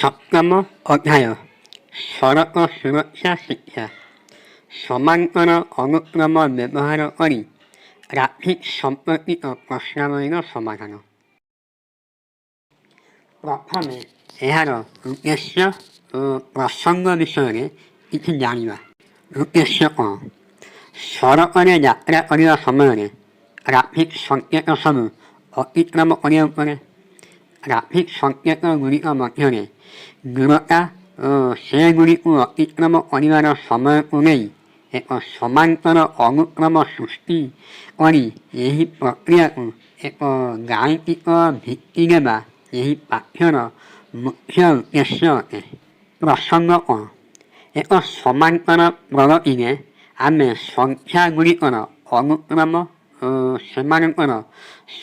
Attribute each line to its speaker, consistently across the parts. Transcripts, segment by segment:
Speaker 1: Sokkamo otayo. Soroko suruksha siksa. Somankono অনুক্রম ব্যবহার করি graphic সম্পর্কিত প্রশ্নাবলীর সমাধান। প্রথমে ଏହାର ଉଦ୍ଦେଶ୍ୟ ଓ ପ୍ରସଙ୍ଗ ବିଷୟରେ କିଛି ଜାଣିବା। ଉଦ୍ଦେଶ୍ୟ କ'ଣ? ସଡ଼କରେ ଯାତ୍ରା କରିବା ସମୟରେ ଟ୍ରାଫିକ୍ ସଂକେତ ସବୁ ଅତିକ୍ରମ କରିବା ଉପରେ। ଟ୍ରାଫିକ୍ ସଂକେତ ଗୁଡ଼ିକ ମଧ୍ୟରେ ଦୂରତା ଓ ସେଗୁଡ଼ିକୁ ଅତିକ୍ରମ କରିବାର ସମୟକୁ ନେଇ ଏକ ସମାନ୍ତର ଅନୁକ୍ରମ ସୃଷ୍ଟି କରି ଏହି ପ୍ରକ୍ରିୟାକୁ ଏକ ଗାଣିତିକ ଭିତ୍ତି ଦେବା ଏହି ପାଠ୍ୟର ମୁଖ୍ୟ ଉଦ୍ଦେଶ୍ୟ ଅଟେ। ପ୍ରସଙ୍ଗ କ'ଣ? ଏକ ସମାନ୍ତର ପ୍ରଗତିରେ ଆମେ ସଂଖ୍ୟା ଗୁଡ଼ିକର ଅନୁକ୍ରମ ଓ ସେମାନଙ୍କର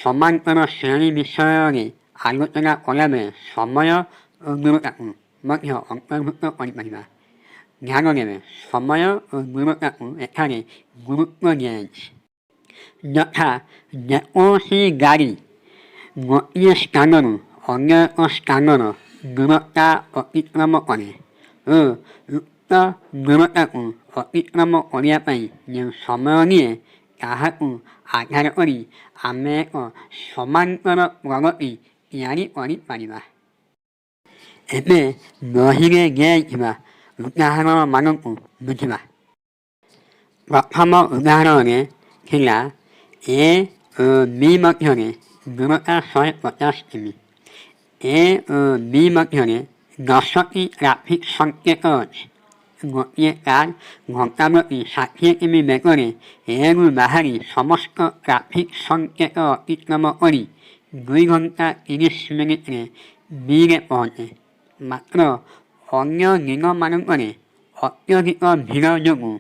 Speaker 1: ସମାନ୍ତର ଶ୍ରେଣୀ ବିଷୟରେ ଆଲୋଚନା କଲାବେଳେ ସମୟ ଓ ଦୂରତାକୁ ମଧ୍ୟ ଅନ୍ତର୍ଭୁକ୍ତ କରିପାରିବା। ଧ୍ୟାନ ଦେବେ, ସମୟ ଓ ଦୂରତାକୁ ଏଠାରେ ଗୁରୁତ୍ୱ ଦିଆଯାଇଛି। ଯଥା ଯେକୌଣସି ଗାଡ଼ି ଗୋଟିଏ ସ୍ଥାନରୁ ଅନ୍ୟ ଏକ ସ୍ଥାନର ଦୂରତା ଅତିକ୍ରମ କରେ ଓ ଉକ୍ତ ଦୂରତାକୁ ଅତିକ୍ରମ କରିବା ପାଇଁ ଯେଉଁ ସମୟ ନିଏ ତାହାକୁ ଆଧାର କରି ଆମେ ଏକ ସମାନ୍ତର ପ୍ରଗତି ତିଆରି କରିପାରିବା। ଏବେ ବହିରେ ଦିଆଯାଇଥିବା ଉଦାହରଣମାନଙ୍କୁ ବୁଝିବା। ପ୍ରଥମ ଉଦାହରଣରେ ଥିଲା ଏ ଓ ବି ମଧ୍ୟରେ ଦୂରତା 150 କିମି। ଏ ଓ ବି ମଧ୍ୟରେ 10ଟି ଟ୍ରାଫିକ୍ ସଂକେତ ଅଛି। ଗୋଟିଏ କାର୍ ଘଣ୍ଟା ପ୍ରତି 60 କିମି ବେଗରେ ଏରୁ ବାହାରି ସମସ୍ତ ଟ୍ରାଫିକ୍ ସଂକେତ ଅତିକ୍ରମ କରି 2 ଘଣ୍ଟା 30 ମିନିଟରେ ବିରେ ପହଞ୍ଚେ। ମାତ୍ର ଅନ୍ୟ ଦିନମାନଙ୍କରେ ଅତ୍ୟଧିକ ଭିଡ଼ ଯୋଗୁଁ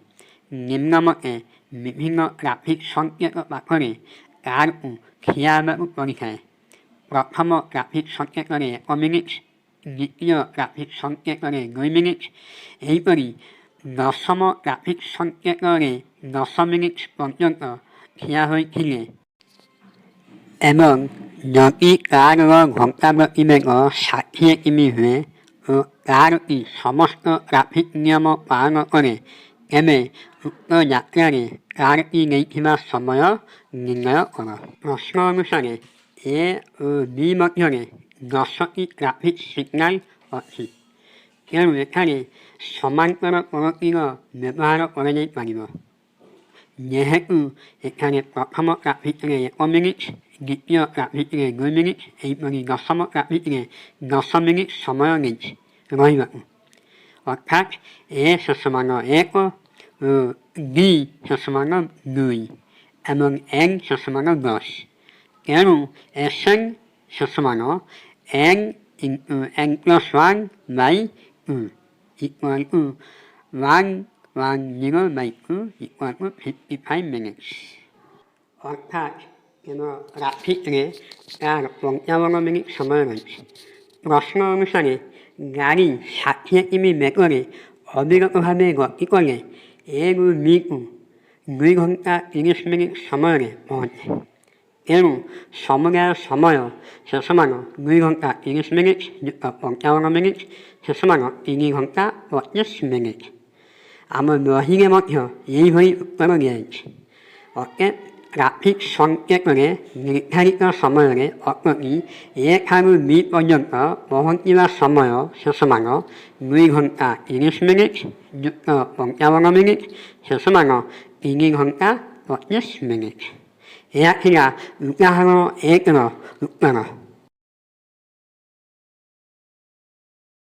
Speaker 1: ନିମ୍ନମତେ ବିଭିନ୍ନ ଟ୍ରାଫିକ୍ ସଂକେତ ପାଖରେ କାର୍କୁ ଠିଆ ହେବାକୁ ପଡ଼ିଥାଏ। ପ୍ରଥମ ଟ୍ରାଫିକ୍ ସଂକେତରେ 1 ମିନିଟ୍, ଦ୍ୱିତୀୟ ଟ୍ରାଫିକ୍ ସଂକେତରେ 2 ମିନିଟ୍, ଏହିପରି 10ମ ଟ୍ରାଫିକ୍ ସଂକେତରେ 10 ମିନିଟ୍ ପର୍ଯ୍ୟନ୍ତ ଠିଆ ହୋଇଥିଲେ ଏବଂ ଯଦି କାର୍ର ଘଣ୍ଟା ପ୍ରତି ବେଗ 60 କିମି ହୁଏ ଓ କାର୍ଟି ସମସ୍ତ ଟ୍ରାଫିକ୍ ନିୟମ ପାଳନ କରେ ତେବେ ଉକ୍ତ ଯାତ୍ରାରେ କାର୍ଟି ନେଇଥିବା ସମୟ ନିର୍ଣ୍ଣୟ କର। ପ୍ରଶ୍ନ ଅନୁସାରେ ଏ ଓ ବି ମଧ୍ୟରେ 10ଟି ଟ୍ରାଫିକ୍ ସିଗ୍ନାଲ ଅଛି। ତେଣୁ ଏଠାରେ ସମାନ୍ତର ପ୍ରଗତିର ବ୍ୟବହାର କରାଯାଇପାରିବ। ଯେହେତୁ ଏଠାରେ ପ୍ରଥମ ଟ୍ରାଫିକ୍ରେ 1 ମିନିଟ୍, ଦ୍ୱିତୀୟ ଟ୍ରାଫିକ୍ରେ 2 ମିନିଟ୍, ଏହିପରି 10ମ ଟ୍ରାଫିକ୍ରେ 10 ମିନିଟ୍ ସମୟ ନେଇଛି ରହିବାକୁ। ଅର୍ଥାତ୍ ଏ ଶେଷ ମାନ 1 ଓ ବି ଶେଷ ମାନ 2 ଏବଂ ଏନ୍ ଶେଷ ମାନ 10। ତେଣୁ Sn ଶେଷ ମାନ n into n plus 1 by 2 equal to 110 by 2 equal to 55 minutes। ଅର୍ଥାତ୍ କେବଳ ଟ୍ରାଫିକ୍ରେ ତାର 55 ମିନିଟ୍ ସମୟ ରହିଛି। ପ୍ରଶ୍ନ ଅନୁସାରେ ଗାଡ଼ି 60 କିମି ବେଗରେ ଅବିରତ ଭାବେ ଗତି କଲେ ଏରୁ ବିକୁ 2 ଘଣ୍ଟା 30 ମିନିଟ୍ ସମୟରେ ପହଞ୍ଚେ। ତେଣୁ ସମୁଦାୟ ସମୟ ଶେଷ ମାନ 2 ଘଣ୍ଟା 30 ମିନିଟ୍ ଯୁକ୍ତ 55 ମିନିଟ୍ ଶେଷ ମାନ 3 ଘଣ୍ଟା 25 ମିନିଟ୍। ଆମ ବହିରେ ମଧ୍ୟ ଏହିଭଳି ଉତ୍ତର ଦିଆଯାଇଛି। ଅତଏବ ଟ୍ରାଫିକ୍ ସଂକେତରେ ନିର୍ଦ୍ଧାରିତ ସମୟରେ ଅଟକି ଏ ଠାରୁ ବି ପର୍ଯ୍ୟନ୍ତ ପହଞ୍ଚିବା ସମୟ ଶେଷ ମାନ 2 ଘଣ୍ଟା 30 ମିନିଟ୍ ଯୁକ୍ତ 55 ମିନିଟ୍ ଶେଷ ମାନ 3 ଘଣ୍ଟା 25 ମିନିଟ୍। ଏହା ଥିଲା ଉଦାହରଣ 1ର ଉତ୍ତର।